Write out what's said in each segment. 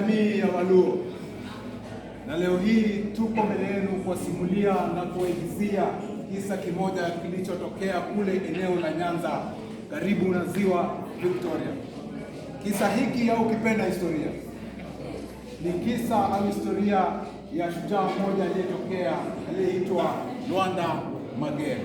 jamii ya Waluo, na leo hii tuko mbele yenu kuwasimulia na kuwaigizia kisa kimoja kilichotokea kule eneo la Nyanza karibu na ziwa Victoria. Kisa hiki au kipenda historia ni kisa au historia ya shujaa mmoja aliyeitwa Lwanda Magere.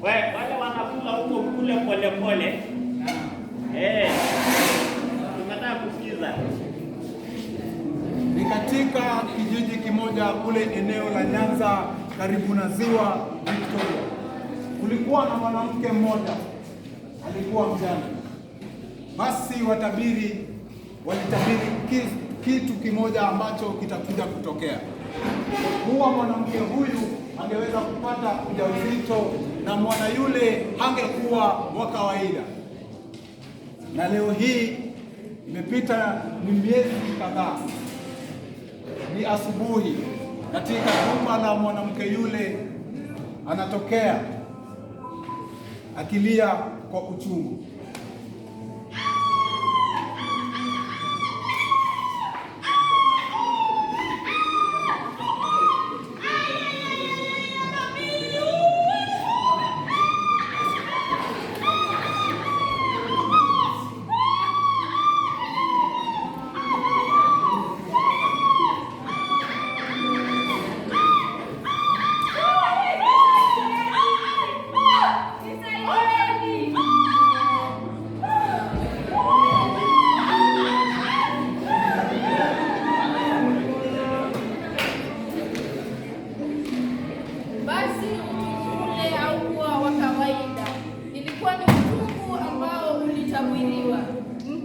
Wale wanakula huko kule pole pole. Tunataka kusikiza. Ni katika kijiji kimoja kule eneo la Nyanza karibu na ziwa Victoria. Kulikuwa na mwanamke mmoja alikuwa mjane. Basi watabiri walitabiri kitu kimoja ambacho kitakuja kutokea. Kuwa mwanamke huyu angeweza kupata ujauzito na mwana yule hangekuwa wa kawaida. Na leo hii imepita ni miezi kadhaa, ni asubuhi, katika nyumba la mwanamke yule anatokea akilia kwa uchungu.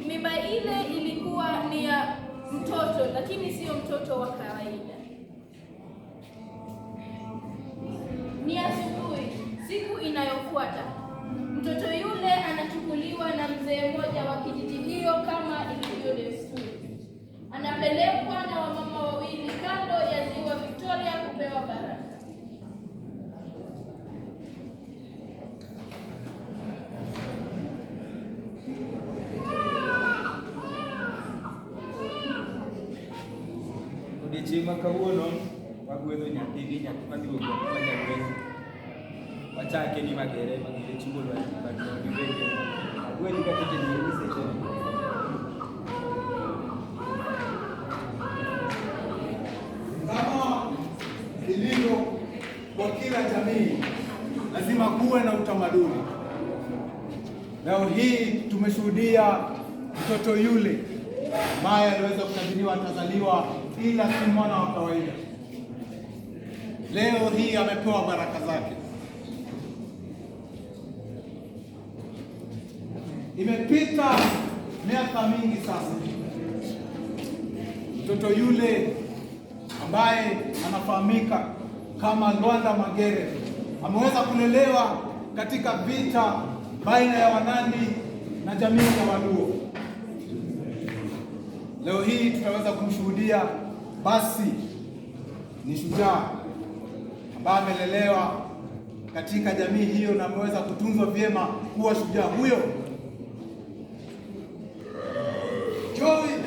Mimba ile ilikuwa ni ya mtoto, lakini sio mtoto wa kawaida. Ni asubuhi, siku inayofuata, mtoto yule anachukuliwa na mzee mmoja wa kijiji hiyo kama ilivyo desturi. Anapelekwa na wamama wawili kando ya ziwa Victoria kupewa baraka. Odiochieng' kawuono wagwedho nyathini nyathimadigo Nyagwesi. Wachake ni Magere chiwo lweny agwedhi kakete ni seche. Kama ilivyo kwa kila jamii, lazima kuwe na utamaduni. Leo hii tumeshuhudia mtoto yule ambaye aliweza kutabiriwa atazaliwa ila si mwana wa kawaida. Leo hii amepewa baraka zake. Imepita miaka mingi sasa. Mtoto yule ambaye anafahamika kama Lwanda Magere ameweza kulelewa katika vita baina ya Wanandi na jamii ya Waluo. Leo hii tutaweza kumshuhudia basi ni shujaa ambaye amelelewa katika jamii hiyo na ameweza kutunzwa vyema kuwa shujaa huyo. Joy!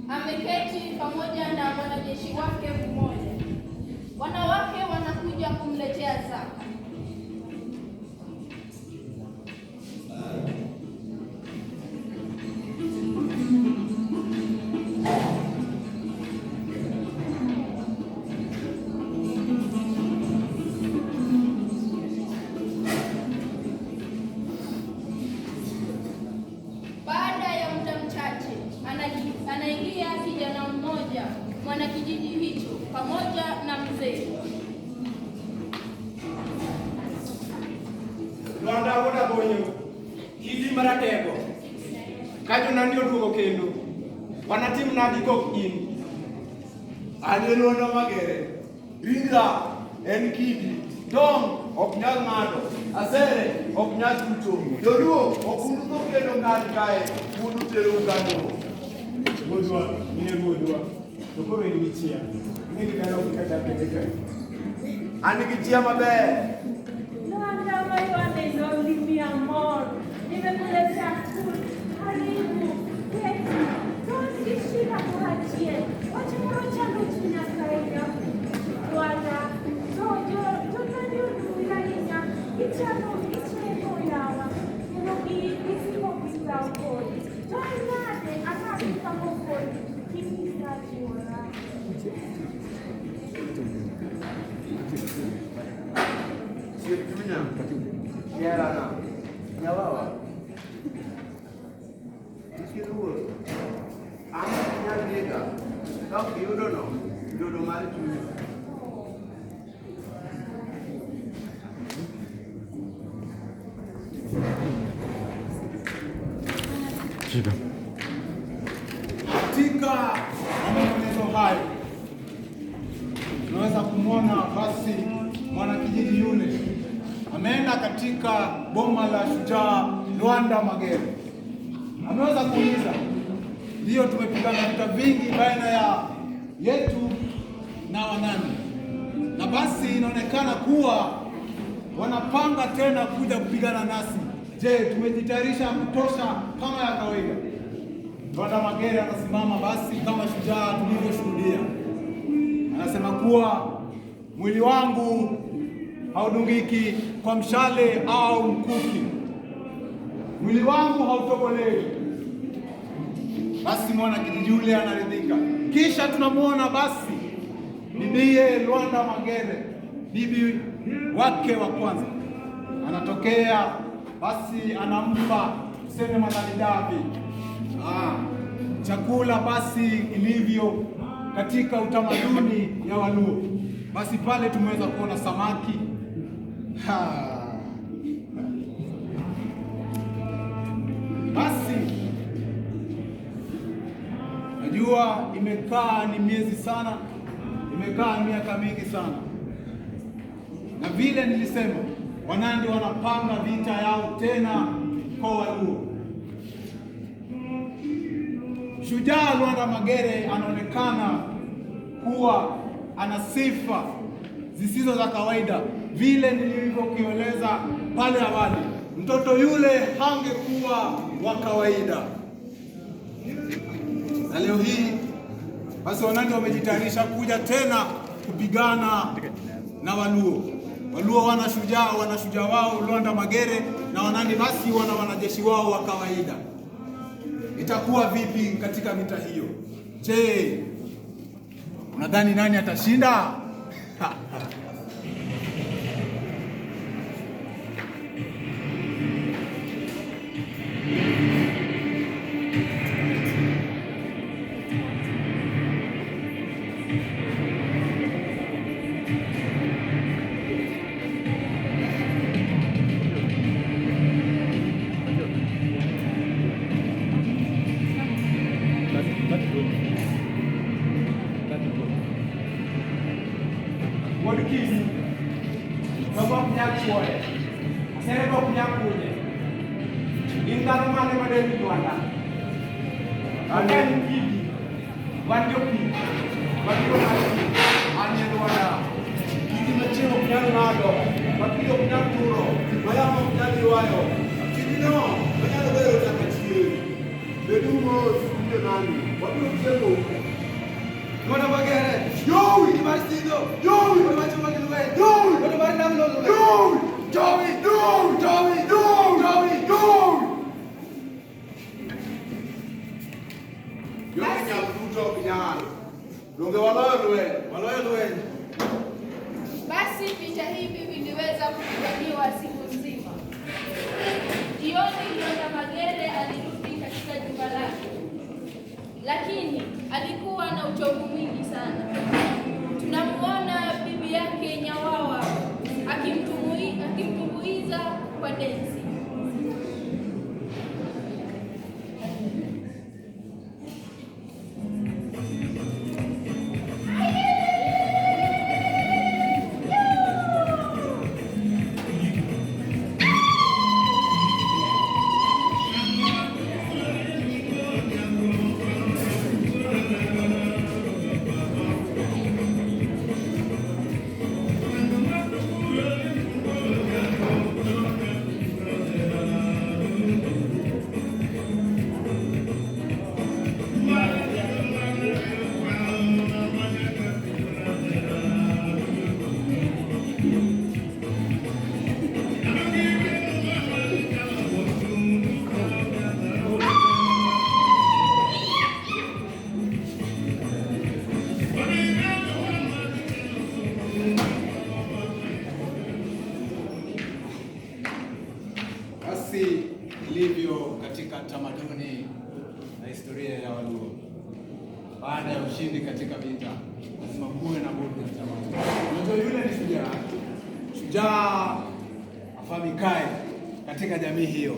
Ameketi pamoja na mwanajeshi wake mmoja. Wanawake wanakuja kumletea zaka. Baada ya muda mchache anaingia kijana mmoja mwanakijiji hicho pamoja na mzee. Lwanda woda bonyo kidi maratego kajo nandio duogo kendo wanatim nadi kok in. Luanda Magere. Ringra en kidi. Dong ok nyal ng'ado. Asere ok nyal tucho. Joluo ok unu kendo ng'ad kae. Unu tero ugano. Godwa, nie godwa. To koro in gi chia. Ne gidaro kaka peke. An gi chia maber. Luanda mayuande noli mi amor. Nimekuletea food. Karibu. Keti. Tosi shika kwa ajie. Wacha moro changu chunya kaida. Luanda. Jojo. Jojo ni ulainya. Ichano. Ichano yawa. Nilogi. Isiko pisa ukoli. Joy nade. Anapita mokoli. Kipisa jiora. Chunya. Kiara na. Nyawawa. Ikiruo. Ama nyal nega. Kau yudo no. Yudo mari chunya. Katika maombolezo hayo tunaweza kumwona basi mwanakijiji yule ameenda katika boma la shujaa Luanda Magere. Ameweza kuuliza, ndio tumepigana vita vingi baina ya yetu na Wanandi, na basi inaonekana kuwa wanapanga tena kuja kupigana nasi. Je, tumejitayarisha kutosha kama ya kawaida? Luanda Magere anasimama basi kama shujaa tulivyoshuhudia. Anasema kuwa mwili wangu haudungiki kwa mshale au mkuki. Mwili wangu hautobolewi. Basi mwana kijiji yule anaridhika. Kisha tunamwona basi bibiye Luanda Magere, bibi wake wa kwanza, anatokea basi anampa tuseme Mwanalidabi chakula basi ilivyo katika utamaduni ya Waluo. Basi pale tumeweza kuona samaki. Basi najua imekaa ni miezi sana, imekaa miaka mingi sana, na vile nilisema Wanandi wanapanga vita yao tena kwa Waluo. Shujaa Luanda Magere anaonekana kuwa ana sifa zisizo za kawaida. Vile nilivyokieleza pale awali, mtoto yule hangekuwa wa kawaida. Na leo hii basi Wanandi wamejitayarisha kuja tena kupigana na Waluo. Waluo wana shujaa wao Luanda Magere, na Wanandi basi wana wanajeshi wao wa kawaida. Itakuwa vipi katika vita hiyo? Je, unadhani nani atashinda? Wadikizi. Baba kunyakuoe. Serebo kunyakuoe. Ingano mane madeni Luanda. Agani kidi. Wandio kidi. Wandio kidi. Anye Luanda. Kidi mechemo kunyangado. Wakido kunyakuro. Mayamo kunyagiwayo. Kidi no. Wanyalo bero takachie. Bedumo sukunde nani. Wakido kusemo. Luanda Magere. Joey, Marcido. Joey, what about you making away? Joey, what about Namlo? Joey, Joey, Joey, Joey, Joey, Joey. Joey ni mtu kijana. Lunge waloe. Basi vita hivi viliweza kupiganiwa siku nzima. Jioni Luanda Magere alirudi katika jumba lake, lakini alikuwa na uchovu mwingi sana. Tunamuona bibi yake Nyawawa akimtumbuiza kwa densi. tamaduni na historia ya Waluo. Baada ya ushindi katika vita, lazima kuwe na bodi ya tamaduni. Unajua yule ni shujaa afahamikaye katika jamii hiyo,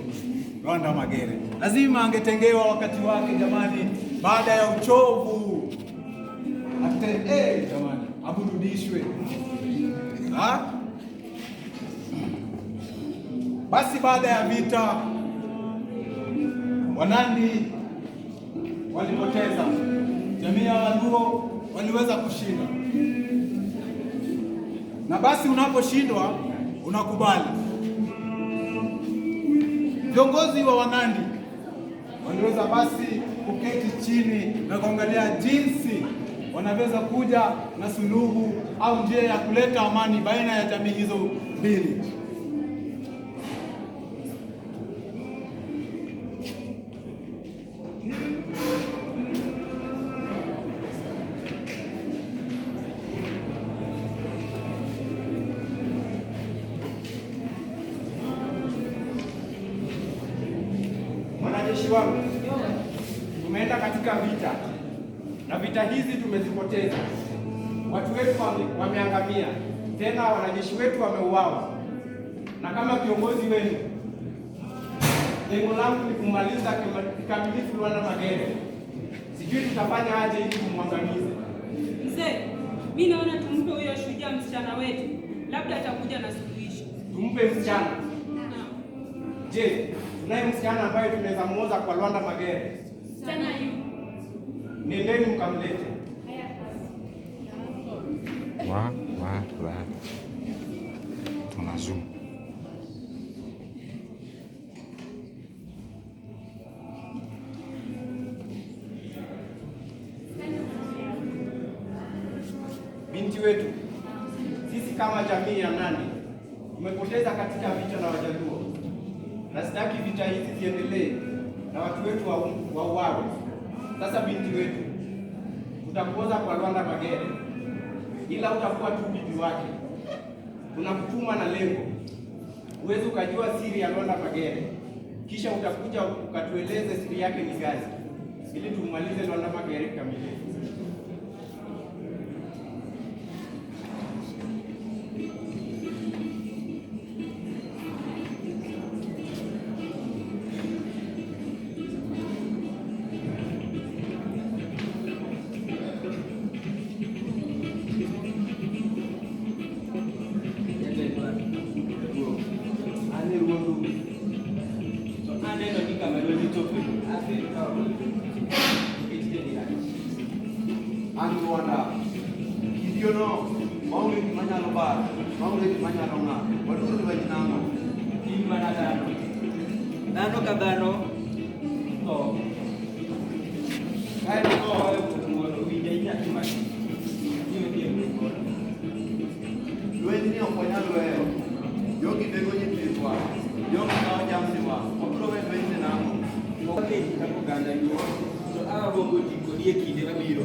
Lwanda Magere. Lazima angetengewa wakati wake jamani, baada ya uchovu jamani, aburudishwe. Basi baada ya vita Wanandi walipoteza, jamii ya Waluo waliweza kushinda. Na basi unaposhindwa unakubali. Viongozi wa Wanandi waliweza basi kuketi chini na kuangalia jinsi wanaweza kuja na suluhu au njia ya kuleta amani baina ya jamii hizo mbili. Wanajeshi wangu, tumeenda katika vita na vita hizi tumezipoteza. Watu wetu wameangamia, tena wanajeshi wetu wameuawa. Na kama kiongozi wenu, lengo langu ni kumaliza kikamilifu Lwanda Magere. Sijui tutafanya aje ili kumwangamize. Mzee, mimi naona tumpe huyo shujaa msichana wetu, labda atakuja na suluhisho. Tumpe msichana? Je, tunaye msichana ambaye tunaweza muoza kwa Lwanda Magere? Msichana yu. Nendeni mkamlete. Tunazoom. Binti wetu, sisi kama jamii ya Nandi tumepoteza katika vita na Wajaluo, na sitaki vita hizi ziendelee na watu wetu wauawe. Sasa binti wetu, tutakuoza kwa Lwanda Magere, ila utakuwa tu bibi wake. Tunakutuma na lengo uweze ukajua siri ya Lwanda Magere, kisha utakuja ukatueleze siri yake ni gani, ili tumalize Lwanda Magere kamili. Lwanda kidiono maule manyalo bar maule manyalo na waduru wajinanga Imana dhano ka dhano to kae ko mondo winje nyaki maki niyo ndiye lwenyi ni okonyalo weyo jogi nego nyithindwa jogi kao jamniwa obiro we lwenyi nang'o oketi kako ganda ni to awago tiko die kinde mabiro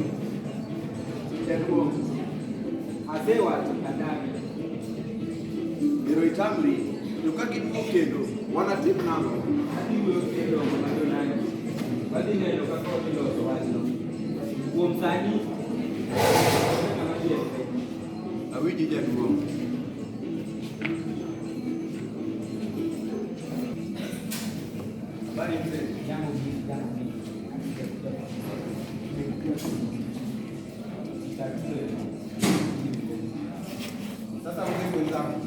jaduong' asewacho kadami biro itamri to ka giduogo kendo wanatim nang'o adiwuoyo kendo madonani wadhi neno kaka iloso wachno kuom sani awinji jaduong'. habari mzee yangu sasa mzee wenzangu,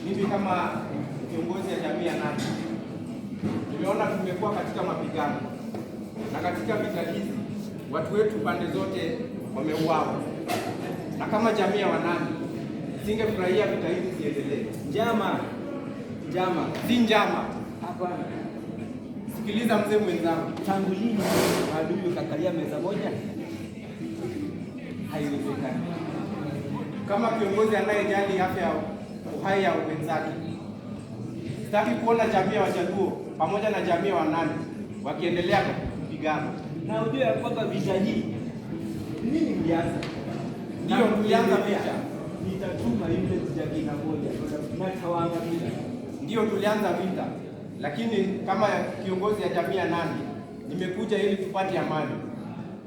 mimi kama kiongozi ya jamii ya Nandi nimeona tumekuwa katika mapigano, na katika vita hizi watu wetu pande zote wameuawa, na kama jamii ya Wanandi singefurahia vita hizi ziendelee. Njama si njama, hapana. Sikiliza mzee mwenzangu, tangu lini adui kakalia meza moja? Haiwezekani. Kama kiongozi anayejali afya ya uhai ya wenzake, sitaki kuona jamii ya Wajaluo pamoja na jamii ya Wanandi wakiendelea kupigana. Na ujue ya kwamba vita hii nini mlianza? Ndio tulianza vita. Nitatuma yule jakina moja na tawaangamiza. Ndio tulianza vita, lakini kama kiongozi ya jamii ya Nandi nimekuja ili tupate amani,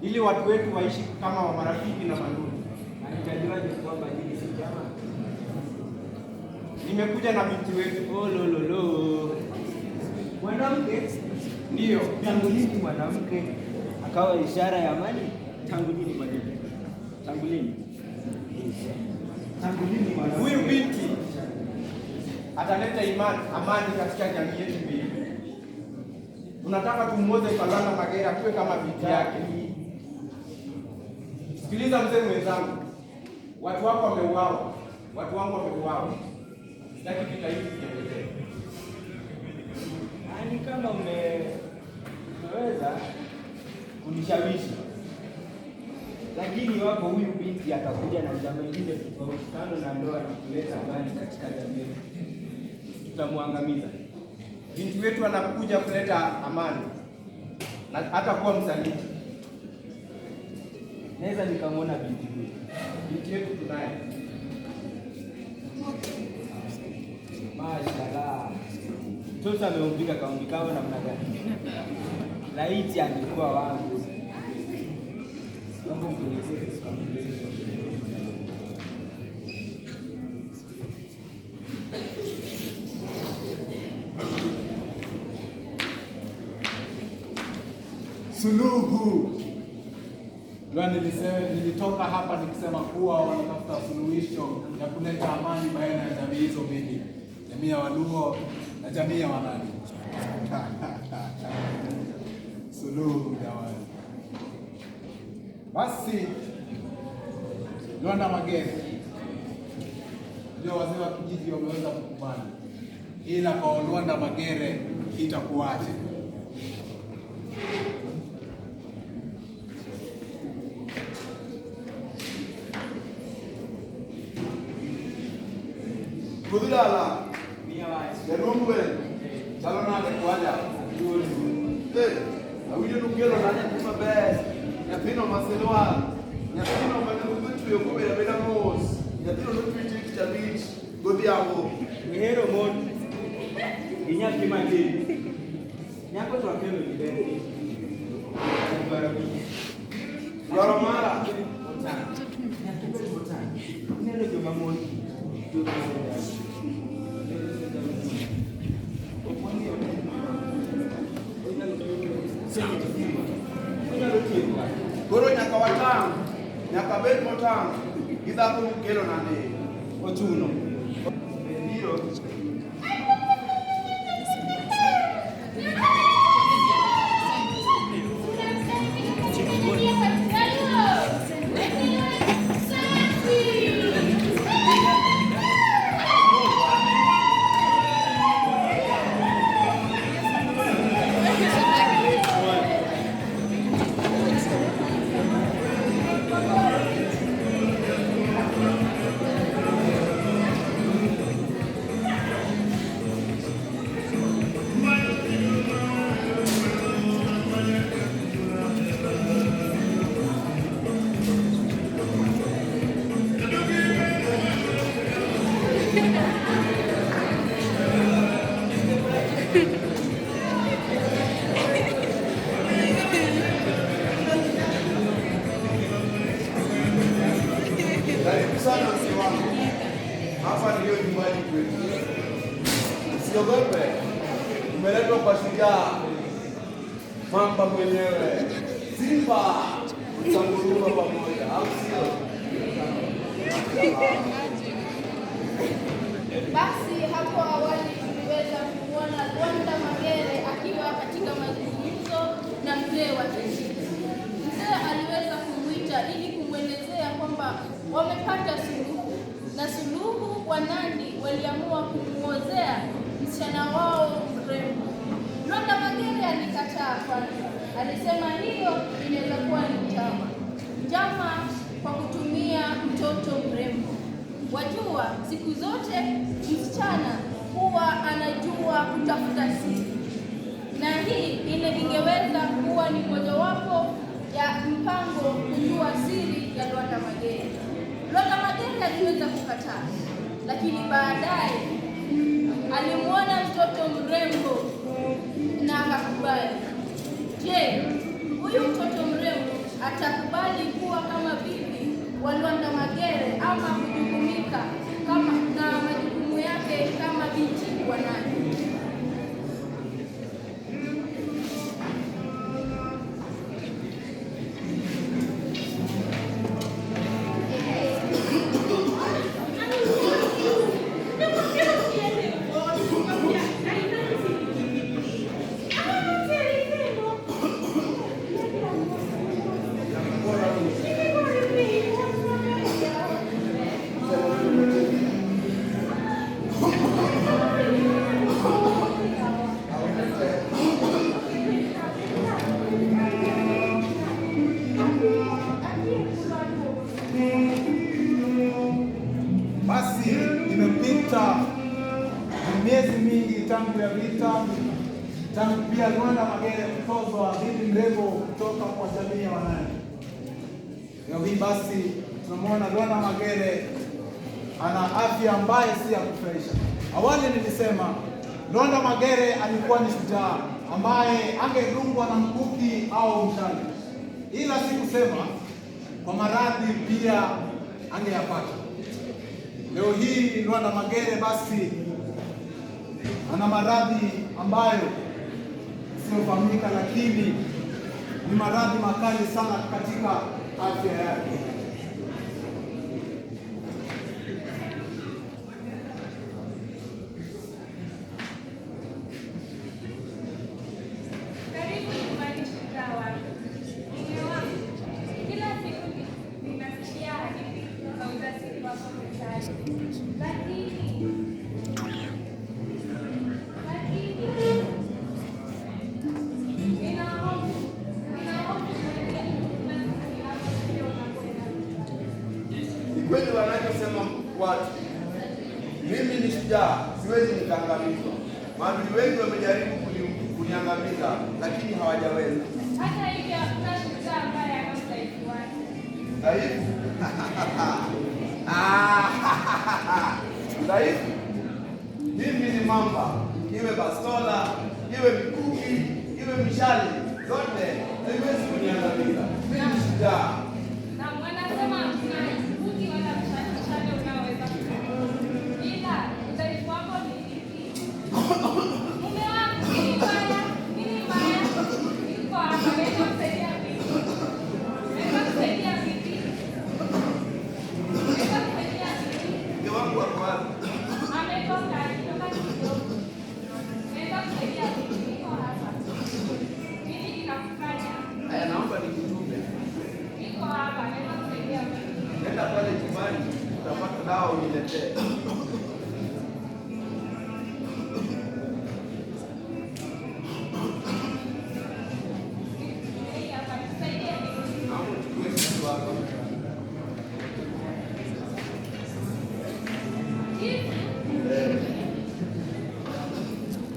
ili watu wetu waishi kama marafiki na mandugu. Anajuaje kwamba hili si chama? Nimekuja na binti wetu. Oh, lo. Mwanamke? Ndio. Tangu lini mwanamke akawa ishara ya amani? Tangu lini mwanamke? Tangu lini? Huyu binti ataleta amani katika jamii yetu mbili. Tunataka tumuoze Lwanda Magere kuwe kama binti yake. Sikiliza mzee mwenzangu, watu wako wameuawa, watu wangu wameuawa. Sitaki vita hivi viendelee. Yaani kama umeweza kunishawishi, lakini wapo huyu binti atakuja na jambo lingine tofauti kando na ndoa na kuleta amani katika jamii, tutamwangamiza. Binti wetu anakuja kuleta amani na hata kuwa msaliti. Naweza nikamwona binti huyu. Binti yetu tunaye. Mashallah. Mtoto ameumbika kaumbikawa namna gani? Laiti angekuwa wangu. Suluhu. Nilitoka hapa nikisema kuwa wanatafuta suluhisho ya kuleta amani baina ya jamii hizo mbili, jamii ya Waluo na jamii ya Wanandi. Suluhu jamani. Basi Lwanda Magere ndio wazee wa kijiji wameweza kukubali, ila kwa Lwanda Magere itakuwaje? Kudulala. Derumbe. Chalo nade kwaja. Awinjo nukelo nanya kuma bes. Nyathino maselwa. Nyathino manukutu yokubela bela mos. Nyathino nukiti chabich godhiambo. Ngihero mon. Inyathi mangili. Nyako to akelo libende. Dwaro mara. Neno joma mon. Koro nyaka watang, nyaka bed motang, gidhako mukelo nade. Ochuno. Biro. Sana mzee wangu. Hapa ndio nyumbani kwetu. Usiogope. Umeletwa kwa shujaa. Mamba mwenyewe. Simba. Utanguruma pamoja. Au sio? Basi hapo awali tuliweza kumwona Lwanda Magere akiwa katika mazungumzo na mzee wa kijiji. Mzee aliweza kumwita ili kumwelezea kwamba wamepata suluhu, na suluhu Wanandi waliamua kumuozea msichana wao mrembo. Lwanda Magere alikataa kwanza, alisema hiyo inaweza kuwa ni njama kwa kutumia mtoto mrembo. Wajua, siku zote msichana huwa anajua kutafuta siri, na hii ingeweza kuwa ni mojawapo ya mpango kujua siri ya Lwanda Magere. Lwanda Magere aliweza kukataa, lakini baadaye alimwona mtoto mrembo na akakubali. Je, huyu mtoto mrembo atakubali kuwa kama bibi wa Lwanda Magere ama kujukumika na majukumu yake kama binti wa nani? Basi imepita miezi mingi tangu ya vita, tangu pia Lwanda Magere kutozwa bibi mrembo kutoka kwa jamii ya Wanandi. Leo hii basi tunamwona Lwanda Magere ana afya ambaye si ya kufurahisha. Awali nilisema Lwanda Magere alikuwa ni shujaa ambaye angedungwa na mkuki au mshale, ila si kusema kwa maradhi pia angeyapata. Leo hii Lwanda Magere basi ana maradhi ambayo siofahamika, lakini ni maradhi makali sana katika afya yake. Karibu nyumbani Shikawa. Mume wangu, kila siku ninasikia hadithi za ujasiri wako mtaani. Lakini Kweli wanachosema watu, mimi ni shujaa, siwezi nikaangamizwa. Maadui wengi wamejaribu kuniangamiza, lakini hawajaweza. hata hivyo hakuna shujaa ambaye ana udhaifu wake. Dhaifu? Dhaifu? Mimi ni mamba, iwe bastola, iwe mikuki, iwe mishale, zote haiwezi kuniangamiza. Mimi ni shujaa. Na wanasema hakuna mkuki wala mshale unaoweza kukuua. Ila udhaifu wako ni lipi? Mume wangu, mimi mbaya. Niko hapa, naweza kusaidia vipi? Mke wangu wako wapi? Ametoka, alitoka kidogo. Naweza kusaidia vipi? Niko hapa. Nini kinakufanya? Haya, naomba nikutume. Niko hapa, naweza kusaidia vipi? Nenda pale nyumbani, utapata dawa uniletee. Hapa, nisaidie vipi? Naomba uchukue kitu wako.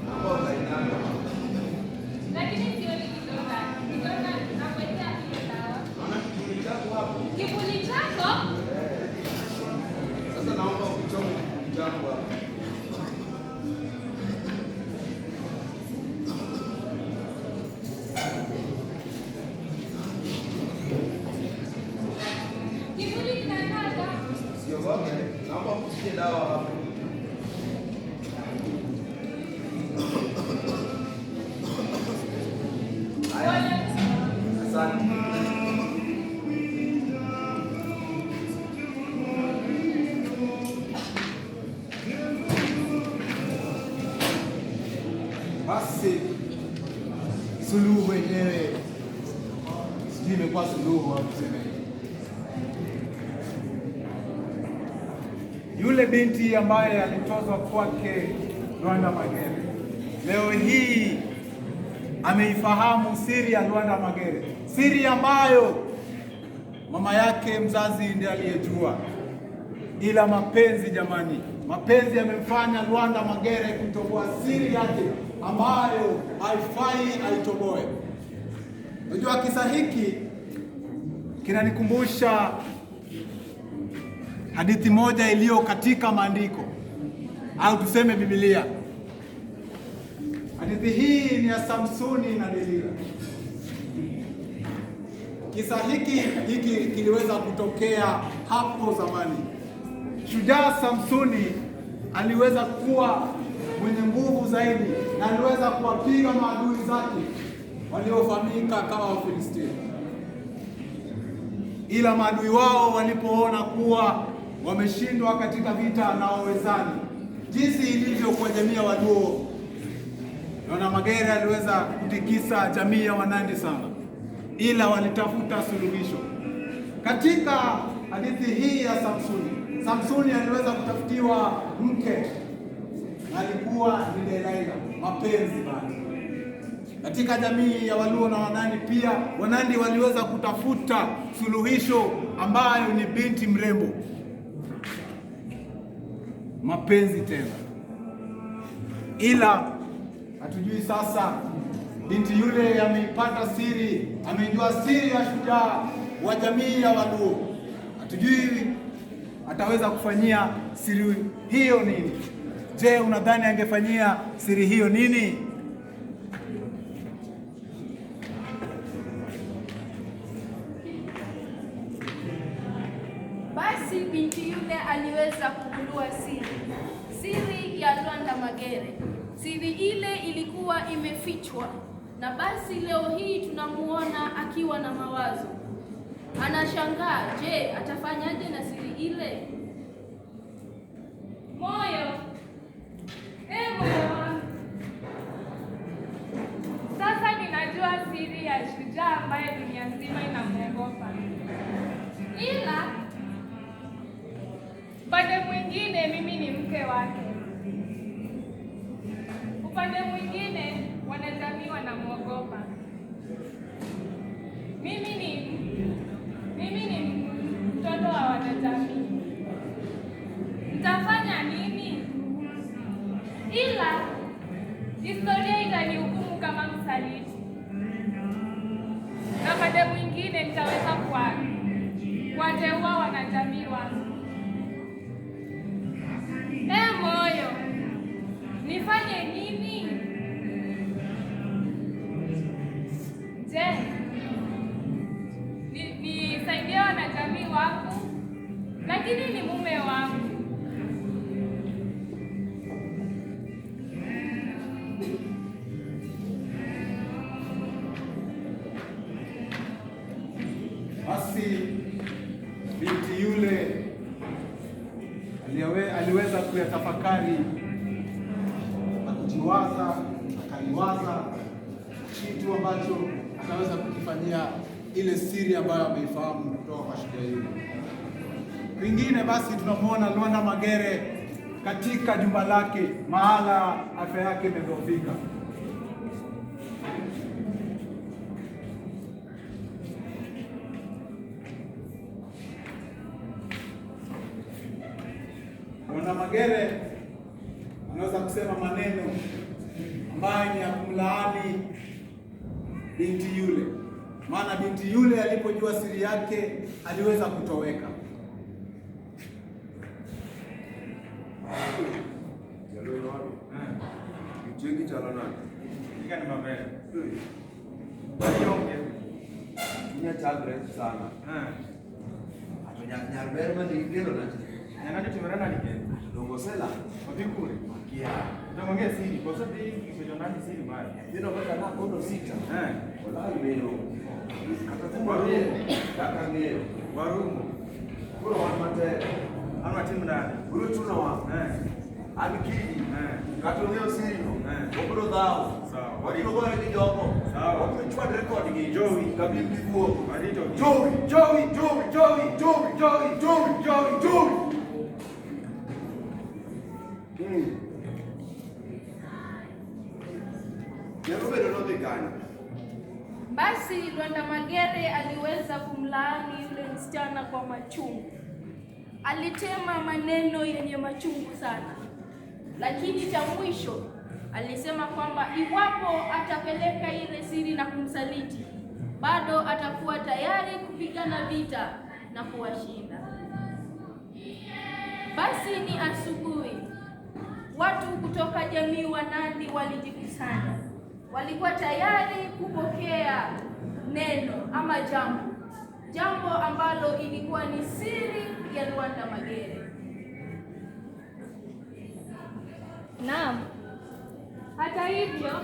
Naomba ukainama. Lakini sioni kidonda. Kidonda nakuletea hiyo dawa. Naona kivuli chako hapo. Kivuli chako? Sasa naomba ukichome kivuli chako hapo. Kivuli kinakata. Usiogope, naomba usikie dawa hapo. Haya, asante. Basi suluhu yenyewe sijui imekuwa suluhu au tuseme, yule binti ambaye alitozwa kwake Lwanda Magere leo hii ameifahamu siri ya Lwanda Magere, siri ambayo mama yake mzazi ndiye aliyejua. Ila mapenzi jamani, mapenzi yamemfanya Lwanda Magere kutoboa siri yake ambayo haifai aitoboe. Unajua, kisa hiki kinanikumbusha hadithi moja iliyo katika maandiko au tuseme Biblia. Hadithi hii ni ya Samsoni na Delila. Kisa hiki kiliweza kutokea hapo zamani. Shujaa Samsoni aliweza kuwa mwenye nguvu zaidi na aliweza kuwapiga maadui zake waliofahamika kama Wafilisti. Ila maadui wao walipoona kuwa wameshindwa katika vita na wawezani, jinsi ilivyo kwa jamii ya Waluo, Lwanda Magere aliweza kutikisa jamii ya Wanandi sana, ila walitafuta suluhisho. Katika hadithi hii ya Samsoni aliweza kutafutiwa mke, alikuwa ni Delila, mapenzi bali. Katika jamii ya Waluo na Wanandi pia, Wanandi waliweza kutafuta suluhisho ambayo ni binti mrembo, mapenzi tena. Ila hatujui sasa binti yule ameipata siri, amejua siri ya shujaa wa jamii ya Waluo. Hatujui ataweza kufanyia siri hiyo nini. Je, unadhani angefanyia siri hiyo nini? Basi binti yule aliweza kugundua siri ya Lwanda Magere. Siri ile ilikuwa imefichwa, na basi leo hii tunamuona akiwa na mawazo. Anashangaa, je, atafanyaje na siri ile? Moyo, moyo wangu, sasa ninajua siri ya shujaa ambaye dunia nzima inamwogopa. Ila upande mwingine mimi ni mke wake, upande mwingine wanajamii wanamwogopa. Mimi ni mtoto wa wanajamii. Nitafanya nini? Ila historia itanihukumu kama msaliti, na upande mwingine nitaweza kuwateua wanajamii wangu. Moyo, nifanye nini? Je, nisaidie wanajamii wangu, lakini ni mume wangu. Basi binti yule aliweza kuyatafakari na kujiwaza, akaliwaza kitu ambacho ataweza kukifanyia ile siri ambayo ameifahamu kutoka kwa shujaa yule. Kwingine basi tunamwona Lwanda Magere katika jumba lake, mahala afya yake imedhoofika. Lwanda Magere anaweza kusema maneno ambayo ni ya kumlaani binti yule, maana binti yule alipojua siri yake aliweza kutoweka. Mchengi cha lana. Ika ni mabele. Nya chagre sana. Atonya nyarber ma dikelo na. Nani tumerana nike? Dongo sela. Mabikuri. Kia. Tunaongea siri. Kwa sababu kisho ndani siri mbaya. Ndio baka na kondo sita. Wallahi meno. Atakuwa Kaka ngeo. warumu. Kuro wamate. Ama timu ndani. Uru tuna wa. Anikidi. Katoneo siri no. Okuro dao. Sawa. Wadi logo ni jogo. Sawa. Wakichwa record ni Joey. kabimbi vuo. Marito. Joey. Basi Lwanda Magere aliweza kumlaani yule msichana kwa machungu. Alitema maneno yenye machungu sana, lakini cha mwisho alisema kwamba iwapo atapeleka ile siri na kumsaliti, bado atakuwa tayari kupigana vita na kuwashinda. Basi ni asubuhi. watu kutoka jamii wa Nandi walijikusanya. Walikuwa tayari kupokea neno ama jambo ambalo ilikuwa ni siri ya Lwanda Magere. Naam. Hata hivyo,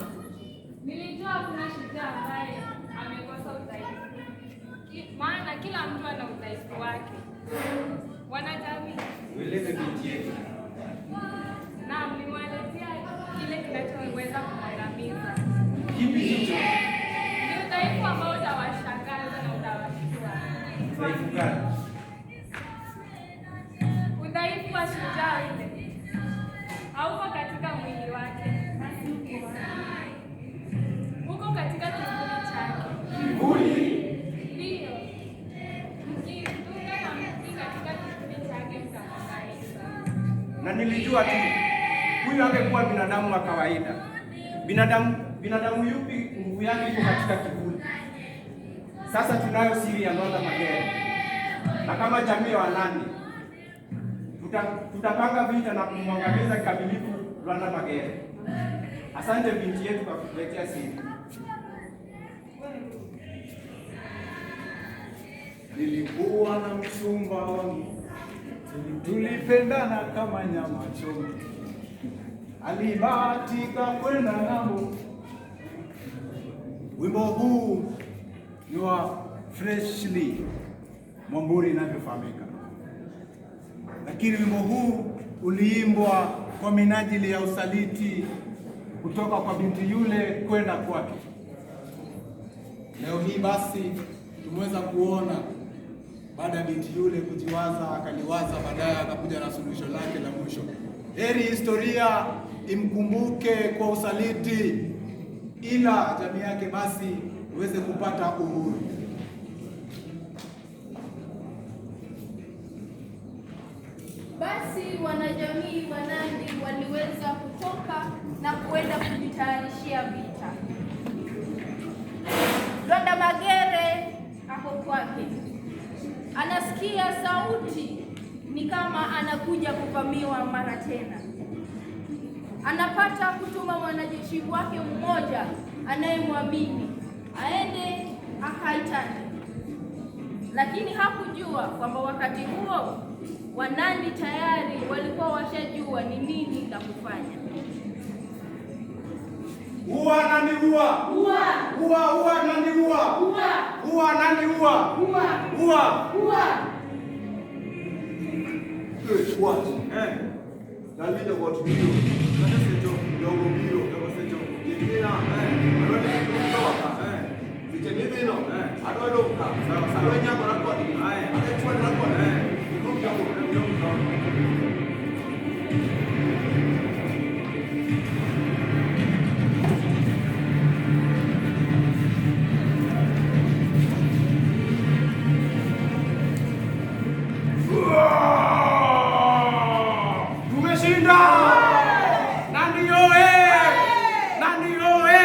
nilijua kuna shujaa ambaye amekosa udhaifu. Maana kila mtu ana udhaifu wake. Wanajamii. Ueleze binti yetu. Naam, nimwelezea kile kinachoweza kumwangamiza. Kipi hicho? Ni udhaifu ambao utawashangaza na utawashtua. Udhaifu gani? Udhaifu wa shujaa yule hauko katika mwili wake, uko katika kivuli chake. Kivuli? Ndiyo. Mkidunga na mti katika kivuli chake mtamwangaisha. Na nilijua tu huyu angekuwa binadamu wa kawaida. Binadamu yupi nguvu yake iko katika kivuli? Sasa tunayo siri ya Lwanda Magere, na kama jamii ya Wanandi tutapanga vita na kumwangamiza kikamilifu Lwanda Magere. Asante binti yetu kwa kutuletea siri. Nilikuwa na mchumba wangu, tulipendana kama nyama choma. Alibahatika kwenda ng'ambo. Wimbo huu ni wa Freshly Mwamburi inavyofahamika, lakini wimbo huu uliimbwa kwa minajili ya usaliti kutoka kwa binti yule kwenda kwake. Leo hii basi tumeweza kuona baada ya binti yule kujiwaza, akaliwaza, baadaye akakuja na suluhisho lake la mwisho. Heri historia imkumbuke kwa usaliti, ila jamii yake basi iweze kupata uhuru. Basi wanajamii wa Nandi waliweza kutoka na kuenda kujitayarishia vita. Lwanda Magere ako kwake, anasikia sauti ni kama anakuja kuvamiwa mara tena. Anapata kutuma mwanajeshi wake mmoja anayemwamini aende akaitane, lakini hakujua kwamba wakati huo Wanandi tayari walikuwa washajua ni nini la kufanya. Ua nani ua? Ua nani ua? Ua nani ua? Ua. What? Nalinde watu hiyo. Ndio ndogo hiyo, ndio sejo. Yekina, ndio kutoka. Vije mimi no. Adodoka. Sawa sawa. Wewe nyako na kwa nini? Akachukua na kwa nini? Tumeshinda! Nandi oye! Nandi oye!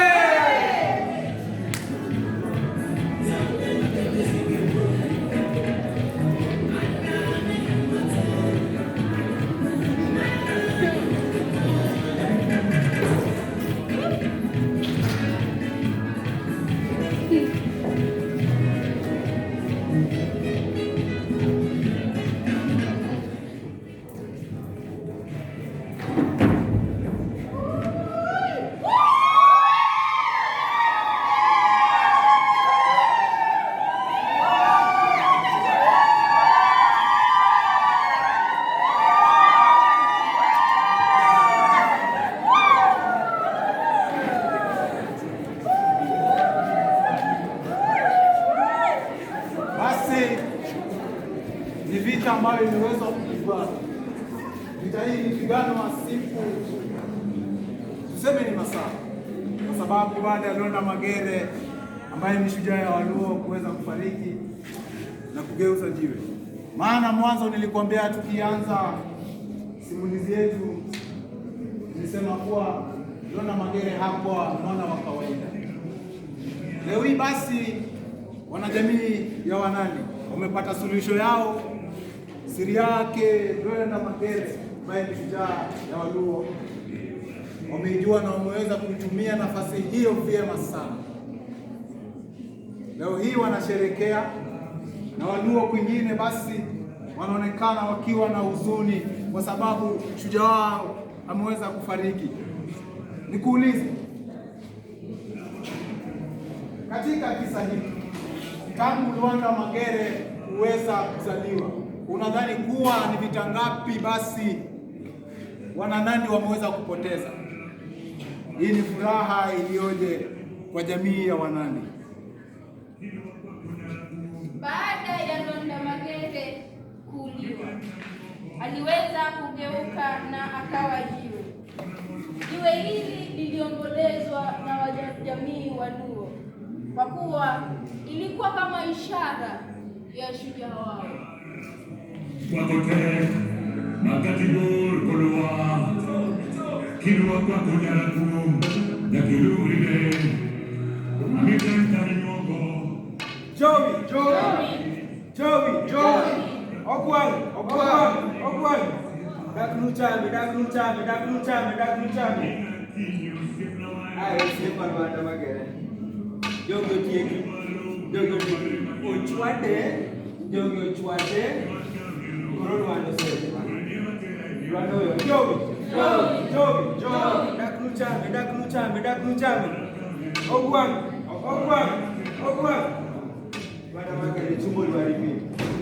Ni vita ambayo iliweza kupigwa. Vita hii ni pigano wa siku, tuseme ni masaa, kwa sababu baada ya Lwanda Magere ambaye ni shujaa ya Waluo kuweza kufariki na kugeuza jiwe. Maana mwanzo nilikwambia tukianza simulizi yetu nilisema kuwa Lwanda Magere hakuwa mwana wa kawaida. Leo hii basi wanajamii ya Wanandi wamepata suluhisho yao. Siri yake Lwanda Magere ambaye ni shujaa ya Waluo wameijua na wameweza kuitumia nafasi hiyo vyema sana. Leo hii wanasherekea, na Waluo kwingine basi wanaonekana wakiwa na huzuni kwa sababu shujaa wao ameweza kufariki. Nikuulize, katika kisa hiki, tangu Lwanda Magere kuweza kuzaliwa, unadhani kuwa ni vita ngapi basi Wananandi wameweza kupoteza? Hii ni furaha iliyoje kwa jamii ya Wanandi. Baada ya Lwanda Magere kuuliwa, aliweza kugeuka na akawa jiwe. Jiwe hili liliombolezwa na wajamii wa Luo kwa kuwa ilikuwa kama ishara ya shujaa wao. Wakote makatibur kolwa kilwa kwa kujaraku na kiluride amitenta nyongo Joey Ogwang daklu chami ai sepa Lwanda Magere jogo tieki ochwade koro Lwanda sepa Lwanda yo Joey daklu chami Ogwang Lwanda Magere chumbo lwaribi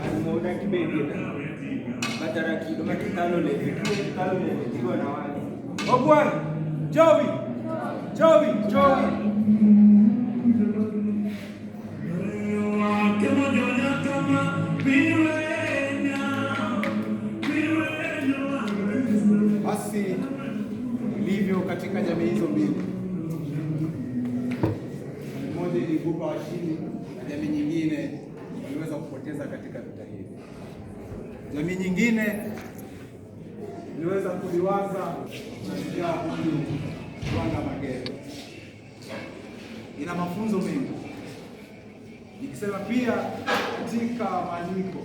alimoda kibedida batara kido makikalo le kiwa na wani Ogwang Joey Basi ilivyo katika jamii hizo mbili, moja ilivuka washindi na jamii nyingine iliweza kupoteza katika vita hivi. Jamii nyingine iliweza kuliwaza na shujaa huyu Lwanda Magere. Ina mafunzo mengi, nikisema pia katika maandiko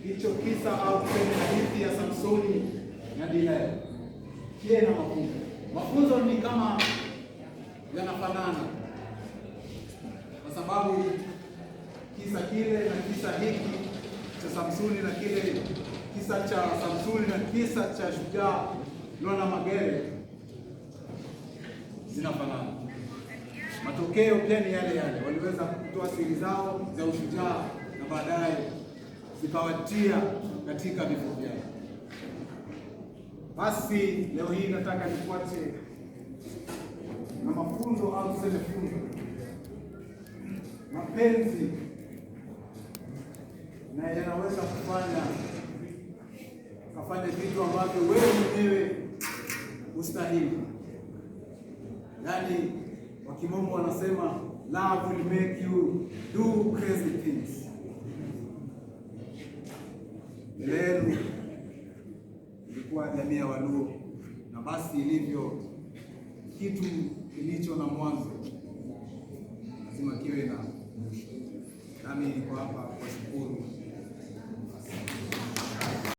hicho kisa au tuseme hadithi ya Samsoni na Delila pia ina mafunzo. Mafunzo ni kama yanafanana, kwa sababu kisa kile na kisa hiki cha Samsoni na kile kisa cha Samsoni na kisa cha shujaa Lwanda Magere zinafanana. Matokeo pia ni yale yale, waliweza kutoa siri zao za ushujaa na baadaye zikawatia katika vifo vyao. Basi leo hii nataka nifuate na mafunzo au tuseme funzo. Mapenzi na yanaweza kufanya vitu ambavyo wewe mwenyewe ustahili. Yaani wa kimombo wanasema love will make you do crazy things. Leo ilikuwa jamii ya Waluo, na basi ilivyo kitu kilicho na mwanzo lazima kiwe na mwisho. Nami niko hapa kwa